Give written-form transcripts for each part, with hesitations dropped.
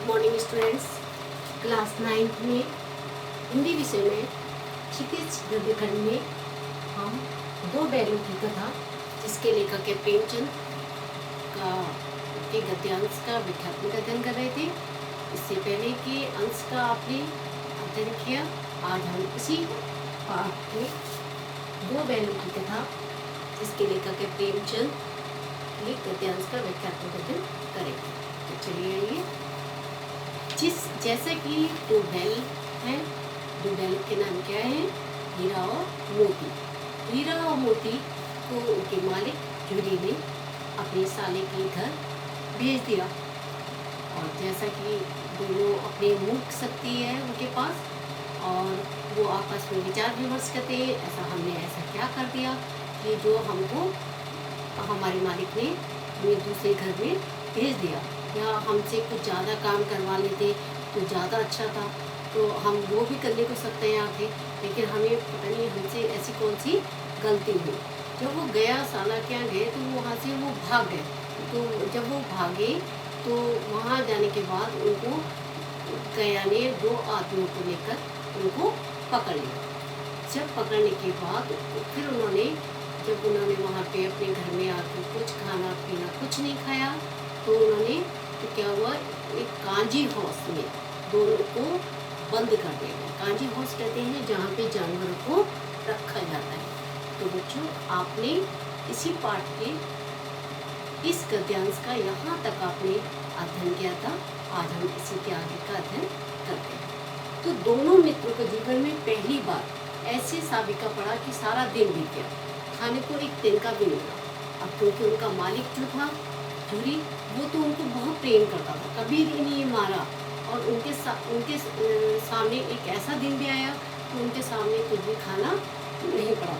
Morning students. Class 9th में हिंदी विषय में क्षितिज गद्यखंड में हम दो बैलों की कथा जिसके लेखक है प्रेमचंद का के गद्यांश का व्याख्यात्मक अध्ययन कर रहे थे। इससे पहले के अंश का आपने अध्ययन किया। आज हम इसी पाठ के दो बैलों की कथा जिसके लेखक है प्रेमचंद के गद्यांश का व्याख्यात्मक अध्ययन करेंगे। तो चलिए आइए। जैसा कि दो बैल हैं, दो बैल के नाम क्या है? हीरा और मोती। हीरा और मोती को उनके मालिक जूरी ने अपने साले के घर भेज दिया। और जैसा कि दोनों अपने मूक शक्ति है उनके पास और वो आपस में विचार विमर्श करते हैं, ऐसा क्या कर दिया कि जो हमको हमारे मालिक ने हमें दूसरे घर में भेज दिया, या हमसे कुछ ज़्यादा काम करवा लेते तो ज़्यादा अच्छा था। तो हम वो भी करने को तैयार थे, लेकिन हमें पता नहीं हमसे ऐसी कौन सी गलती हुई। जब वो गया साला के यहाँ गए तो वहाँ से वो भाग गए। तो जब वो भागे तो वहाँ जाने के बाद उनको गया ने दो आदमियों को लेकर उनको पकड़ लिया। जब पकड़ने के बाद फिर जब उन्होंने वहाँ पे अपने घर में आकर कुछ खाना पीना कुछ नहीं खाया तो उन्होंने तो क्या हुआ, एक कांजी हाउस में दोनों को बंद कर दिया। कांजी हाउस कहते हैं जहाँ पे जानवरों को रखा जाता है। तो बच्चों, आपने इसी पाठ के इस गद्यांश का यहाँ तक आपने अध्ययन किया था। आज हम इसी के आगे का अध्ययन करते हैं। तो दोनों मित्रों के जीवन में पहली बार ऐसे साबिका पड़ा कि सारा दिन बीत गया, खाने को एक दिन का भी नहीं मिला। अब क्योंकि उनका मालिक जो था जूरी, वो तो उनको बहुत प्रेम करता था, कभी भी नहीं मारा। और उनके सामने एक ऐसा दिन भी आया कि उनके सामने कुछ भी खाना नहीं पड़ा।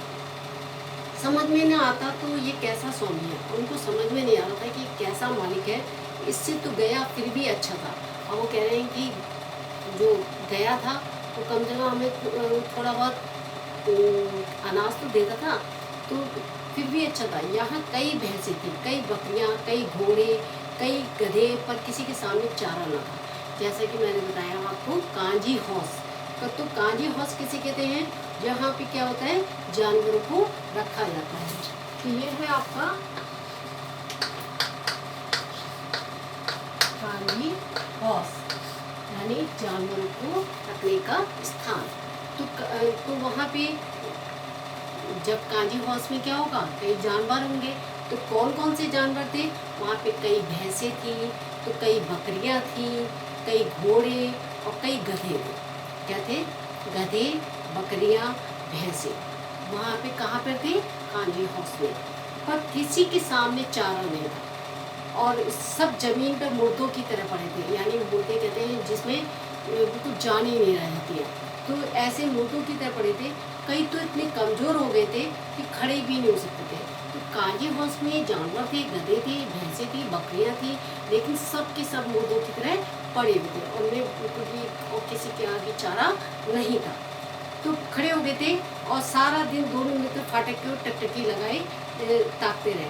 समझ में न आता तो ये कैसा स्वामी है, उनको समझ में नहीं आ रहा था कि कैसा मालिक है। इससे तो गया फिर भी अच्छा था। और वो कह रहे हैं कि जो गया था वो कम से कम हमें थोड़ा बहुत अनाज तो देता था, तो फिर भी अच्छा था। यहाँ कई भैंसें थी, कई बकरियाँ, कई घोड़े, कई गधे, पर किसी के सामने चारा न था। जैसा कि मैंने बताया आपको, कांजी हाउस तो कांजी हाउस किसे कहते हैं? जहाँ पे क्या होता है, जानवरों को रखा जाता है। तो ये है आपका कांजी हाउस, यानी जानवरों को रखने का स्थान। तो वहाँ पे जब कांजी हाउस में क्या होगा, कई जानवर होंगे। तो कौन कौन से जानवर थे वहाँ पे? कई भैंसें थी, तो कई बकरियाँ थी, कई घोड़े और कई गधे थे। क्या थे? गधे, बकरियाँ, भैंसें। वहाँ पे कहाँ पर थे? कांजी हाउस में। पर किसी के सामने चारा नहीं था और सब जमीन पर मुर्दों की तरह पड़े थे। यानी मुर्दे कहते हैं जिसमें बिल्कुल जान ही नहीं रहती है, तो ऐसे मुर्दों की तरह पड़े थे। कई तो इतने कमज़ोर हो गए थे कि खड़े भी नहीं हो सकते थे। तो कांजी हाउस में जानवर थे, गधे थे, भैंसें थी, बकरियाँ थी, लेकिन सब के सब मुर्दों की तरह पड़े हुए थे। उनमें बिल्कुल भी और किसी के आगे चारा नहीं था। तो खड़े हो गए थे और सारा दिन दोनों मित्र फाटक की ओर टकटकी लगाए ताकते रहे,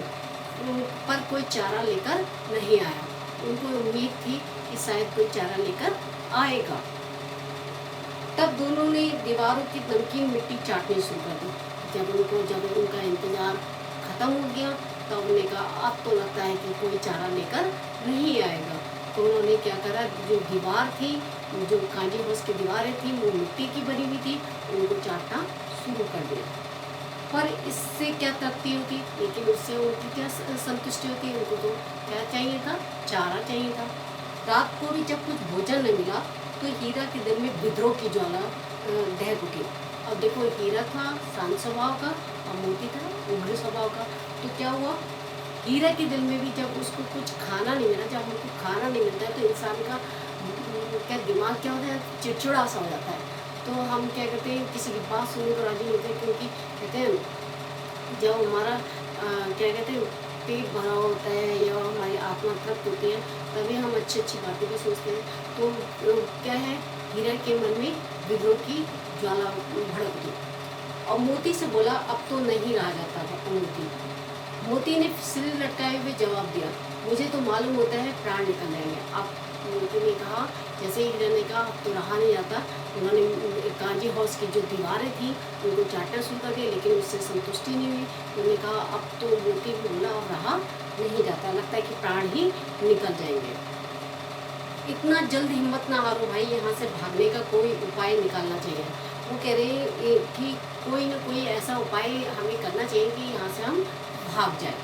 पर कोई चारा लेकर नहीं आया। उनको उम्मीद थी कि शायद कोई चारा लेकर आएगा। तब दोनों ने दीवारों की नमकीन मिट्टी चाटनी शुरू कर दी। जब उनका इंतजार खत्म हो गया तब उन्होंने कहा, अब तो लगता है कि कोई चारा लेकर नहीं आएगा। तो उन्होंने क्या करा, जो दीवार थी, जो कांजी हाउस की दीवारें थी वो मिट्टी की बनी हुई थी, उनको चाटना शुरू कर दिया। पर इससे क्या तृप्ति होती, लेकिन उससे उनकी क्या संतुष्टि होती? उनको तो क्या चाहिए था? चारा चाहिए था। रात को भी जब कुछ भोजन नहीं मिला तो हीरा के दिल में विद्रोह की ज्वाला दहक उठी। अब देखो, हीरा था शांत स्वभाव का और मोती था उग्र स्वभाव का। तो क्या हुआ, हीरा के दिल में भी जब उसको कुछ खाना नहीं मिला, जब उनको खाना नहीं मिलता है तो इंसान का क्या दिमाग क्या होता है, चिड़चिड़ा सा हो जाता है। तो हम क्या कहते हैं, किसी की बात सुनने को राजी नहीं होते, क्योंकि कहते हैं जब हमारा क्या कहते हैं पेट भरा होता है या हमारी आत्मा तृप्त होती है तभी हम अच्छी अच्छी बातें भी सोचते हैं। तो क्या है, हीरा के मन में विद्रोह की ज्वाला भड़क गई और मोती से बोला, अब तो नहीं रहा जाता था। मोती ने सिर लटकाए हुए जवाब दिया, मुझे तो मालूम होता है प्राण निकल जाएंगे। अब मोती ने कहा, जैसे ही हिरण ने कहा अब तो रहा नहीं जाता, उन्होंने कांजी हाउस की जो दीवारें थी उनको चाटना शुरू कर दिया, लेकिन उससे संतुष्टि नहीं हुई। उन्होंने कहा अब तो मोती बोला और रहा नहीं जाता, लगता है कि प्राण ही निकल जाएंगे। इतना जल्द हिम्मत ना हारो भाई, यहाँ से भागने का कोई उपाय निकालना चाहिए। वो कह रहे हैं कि कोई ना कोई ऐसा उपाय हमें करना चाहिए कि यहाँ से हम भाग जाए।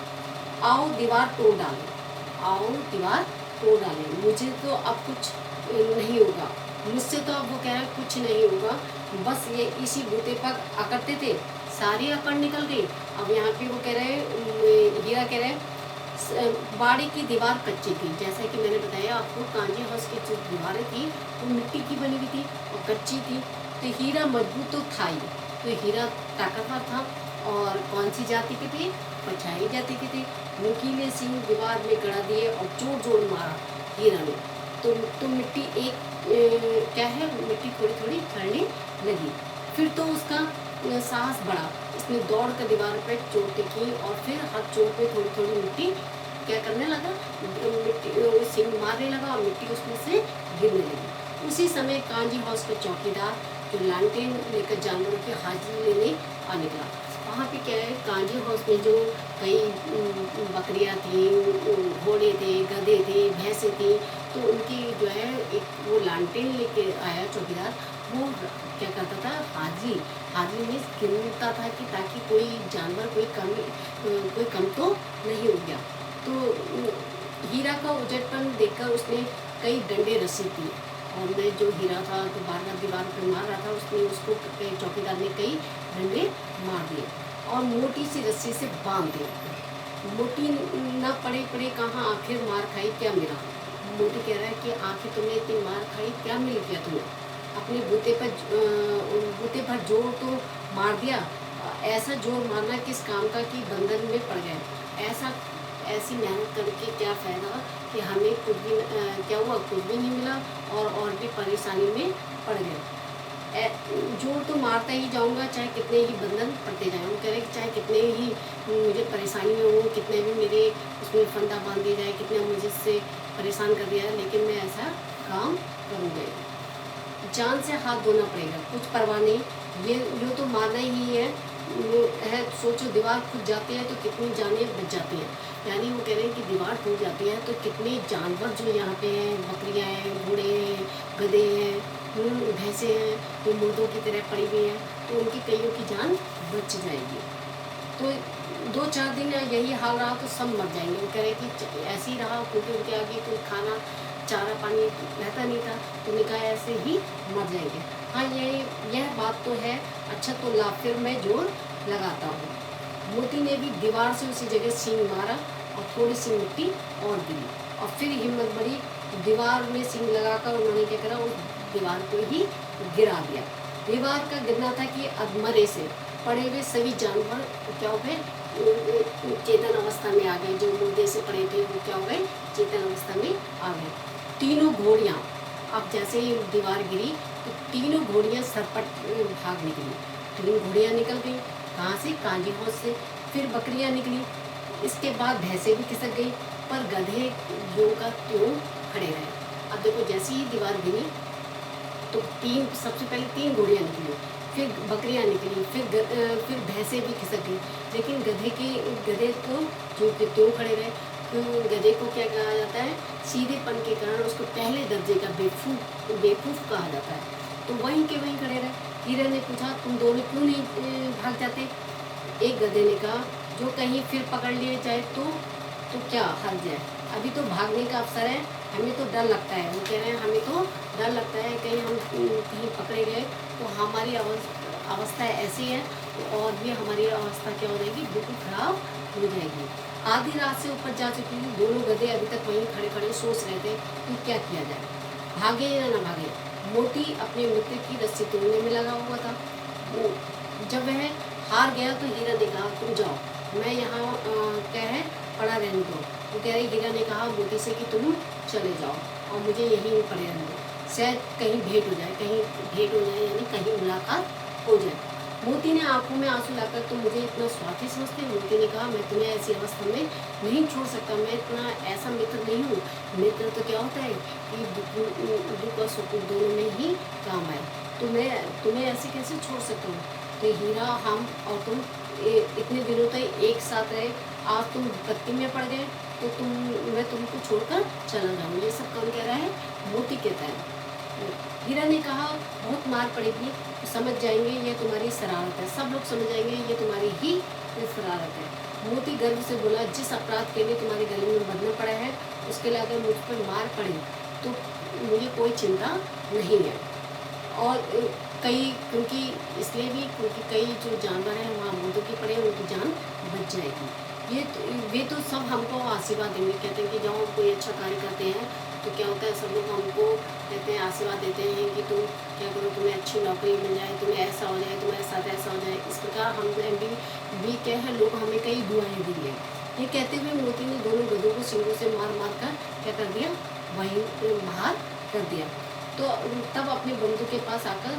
आओ दीवार तोड़ डालें, आओ दीवार तोड़ डालें, मुझे तो अब कुछ नहीं होगा, मुझसे तो अब वो कह रहा है कुछ नहीं होगा, बस ये इसी बूते पर अकड़ते थे, सारी अकड़ निकल गई। अब यहाँ पे वो कह रहे, हीरा कह रहे बाड़ी की दीवार कच्ची थी, जैसा कि मैंने बताया आपको कांजी हाउस की जो दीवारें थी वो मिट्टी की बनी हुई थी और कच्ची थी। तो हीरा मजबूत तो था ही, तो हीरा ताकतवर था। और कौन सी जाति के थे? पछाई जाति के थे। नुकीले सिंह दीवार में गड़ा दिए और जोर जोर मारा हीरा ने, तो मिट्टी क्या है, मिट्टी थोड़ी थोड़ी खड़ने लगी। फिर तो उसका साहस बढ़ा, इसने दौड़ कर दीवार पर चोटें की और फिर हर चोट में थोड़ी थोड़ी मिट्टी क्या करने लगा, मिट्टी सिंह मारने लगा और मिट्टी उसमें से गिरने लगी। उसी समय कांजी हाउस का चौकीदार जो लालटेन लेकर जानवरों की हाजिरी लेने आ निकला। वहाँ पे क्या है, कांजी हाउस में जो कई बकरियाँ थी, घोड़े थे, गधे थे, भैंसें थी, तो उनकी जो है एक वो लालटेन लेके आया चौकीदार। वो क्या करता था, हाजिरी में गिनता था कि ताकि कोई जानवर कोई कम तो नहीं हो गया। तो हीरा का उजटपन देखकर उसने कई डंडे रस्सी दी और मैं जो हीरा था तो बार बार दीवार पर मार रहा था, उसने उसको चौकीदार ने कई डंडे मार दिए और मोटी सी रस्सी से बांध दिया। मोटी ना पड़े कहाँ, आखिर मार खाई क्या मिला। मोती कह रहा है कि आखिर तुमने इतनी मार खाई, क्या मिल गया तुम्हें, अपने बूते पर जोर तो मार दिया, ऐसा जोर मारना किस काम का कि बंधन में पड़ गए। ऐसी मेहनत करके क्या फ़ायदा कि हमें कुछ भी क्या हुआ, कुछ भी नहीं मिला और भी परेशानी में पड़ गए। जोर तो मारता ही जाऊंगा, चाहे कितने ही बंधन पड़ते जाएं। वो कह रहे चाहे कितने ही मुझे परेशानी में हो, कितने भी मेरे उसमें फंदा बांध दिया जाए, कितने मुझे इससे परेशान कर दिया है, लेकिन मैं ऐसा काम करूँगा। जान से हाथ धोना पड़ेगा, कुछ परवाह नहीं, ये तो मारना ही है। सोचो दीवार खुद जाती है तो कितनी जानें बच जाती हैं। यानी वो कह रहे हैं कि दीवार टूट जाती है तो कितने जानवर जो यहाँ पे हैं, बकरियाँ हैं, घोड़े हैं, गधे हैं, भैंसे हैं, जो मुर्दों की तरह पड़ी हुई हैं, तो उनकी कईयों की जान बच जाएगी। तो 2-4 दिन यही हाल रहा तो सब मर जाएंगे। वो कह रहे हैं कि ऐसे ही रहा, क्योंकि उनके आगे कोई खाना चारा पानी रहता नहीं था, तो निकाह ऐसे ही मर जाएंगे। हाँ, यह बात तो है। अच्छा तो ला फिर मैं जोर लगाता हूँ। मोती ने भी दीवार से उसी जगह सींग मारा और थोड़ी सी मिट्टी और गिरी और फिर हिम्मत बढ़ी, दीवार में सींग लगाकर उन्होंने क्या करा, उस दीवार को ही गिरा दिया। दीवार का गिरना था कि अधमरे से पड़े हुए सभी जानवर क्या हो गए, चेतन अवस्था में आ गए। जो मुर्दे से पड़े थे वो क्या हो गए, चेतन अवस्था में आ गए। तीनों घोड़ियाँ, अब जैसे ही दीवार गिरी तो तीनों घोड़ियाँ सरपट भाग निकली। 3 घोड़ियाँ निकल गई, कहाँ से, कांजी हाउस से। फिर बकरियाँ निकली, इसके बाद भैंसें भी खिसक गई, पर गधे यों का त्यों खड़े रहे। अब देखो जैसे ही दीवार गिरी तो सबसे पहले 3 घोड़ियाँ निकली, फिर बकरियाँ निकली, फिर भैंसें भी खिसक गई, लेकिन गधे तो जो त्यों खड़े रहे। तो गधे को क्या कहा जाता है, सीधेपन के कारण उसको पहले दर्जे का बेवकूफ़ कहा जाता है। तो वहीं के वहीं खड़े रहे। हीरे ने पूछा, तुम दोनों क्यों नहीं भाग जाते? एक गधे ने कहा, जो कहीं फिर पकड़ लिए जाए तो क्या हर्ज है, अभी तो भागने का अवसर है, हमें तो डर लगता है। वो कह रहे हैं हमें तो डर लगता है कहीं हम कहीं पकड़े गए तो हमारी अवस्था ऐसी है और भी हमारी अवस्था क्या हो जाएगी, बिल्कुल खराब हो जाएगी। आधी रात से ऊपर जा चुकी थी, दोनों गधे अभी तक वहीं खड़े खड़े सोच रहे थे कि क्या किया जाए, भागे या ना भागे। मोती अपने मित्र की रस्सी तोड़ने में लगा हुआ था। जब वह हार गया तो हीरा ने कहा, तुम जाओ, मैं यहाँ क्या है पड़ा रहने दो। तो कह रही, हीरा ने कहा मोती से कि तुम चले जाओ और मुझे यहीं पड़े रहने दो, शायद कहीं भेंट हो जाए यानी कहीं मुलाकात हो जाए। मोती ने आंखों में आंसू लाकर, तुम मुझे इतना स्वार्थी समझते हो? मोती ने कहा, मैं तुम्हें ऐसी अवस्था में नहीं छोड़ सकता, मैं इतना ऐसा मित्र नहीं हूँ। मित्र तो क्या होता है कि दुख और सुख दोनों में ही काम आए, तो मैं तुम्हें ऐसे कैसे छोड़ सकता हूँ? तो हीरा, हम और तुम इतने दिनों तक एक साथ रहे, आज तुम विपत्ति में पड़ गए तो मैं तुमको छोड़कर चला जाऊँ? ये सब कौन कह रहा है? मोती कहता है। हीरा ने कहा, बहुत मार पड़ेगी तो समझ जाएंगे ये तुम्हारी शरारत है, सब लोग समझ जाएंगे ये तुम्हारी ही शरारत है। मोती गर्व से बोला, जिस अपराध के लिए तुम्हारे गले में बंधना पड़ा है उसके लिए अगर मुझ पर मार पड़े तो मुझे कोई चिंता नहीं है। और कई, क्योंकि इसलिए भी क्योंकि कई जो जानवर हैं वहाँ मुर्दों के पड़े, उनकी जान बच जाएगी। वे तो सब हमको आशीर्वाद देंगे, कहते हैं कि जब हम कोई अच्छा कार्य करते हैं तो क्या होता है, सब लोग हमको कहते हैं, आशीर्वाद देते हैं कि तुम क्या करो, तुम्हें अच्छी नौकरी मिल जाए, तुम्हें ऐसा हो जाए, तुम्हारे साथ ऐसा हो जाए। इस प्रकार हम भी क्या है, लोग हमें कई दुआएं दी है। ये कहते हुए मोती ने दोनों गधों को सिंगों से मार मार कर क्या कर दिया, वहीं बाहर कर दिया। तो तब अपने बंधु के पास आकर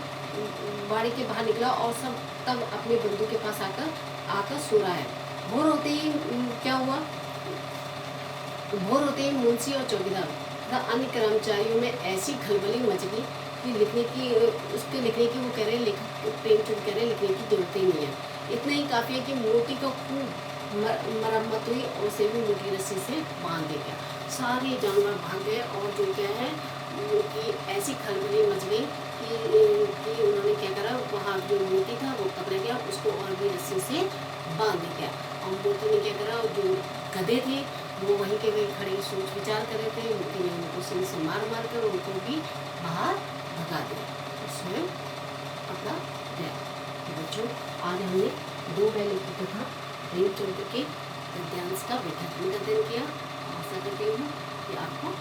बाड़ी के बाहर निकला और सब तब अपने बंधु के पास आकर सो रहा है। भोर होते ही क्या हुआ, भोर होते ही मुंशी और चौकीदार तथा अन्य कर्मचारियों में ऐसी खलबली मच गई कि उसके लिखने की वो कह रहे, लेखक प्रेमचंद कह रहे लिखने की जरूरत ही नहीं है। इतना ही काफ़ी है कि मोती को खूब मरम्मत हुई और उसे भी मोटी रस्सी से बांध दिया गया। सारे जानवर भाग गए और जो क्या है कि ऐसी खलबली मच गई कि उन्होंने क्या करा, वहाँ जो मोती था वो पकड़ा गया, उसको और भी रस्सी से बांध दिया गया। और मोती ने क्या करा, जो गधे थे वो वहीं के वहीं खड़े सोच विचार कर रहे थे, मोती ने उनको सिंह से मार मार कर उनको भी बाहर भगा दिया, उसमें पकड़ा गया। बच्चों, आज हमने दो बैलों की कथा प्रेमचंद के गद्यांश का विघटन किया। आशा करती हूँ कि आपको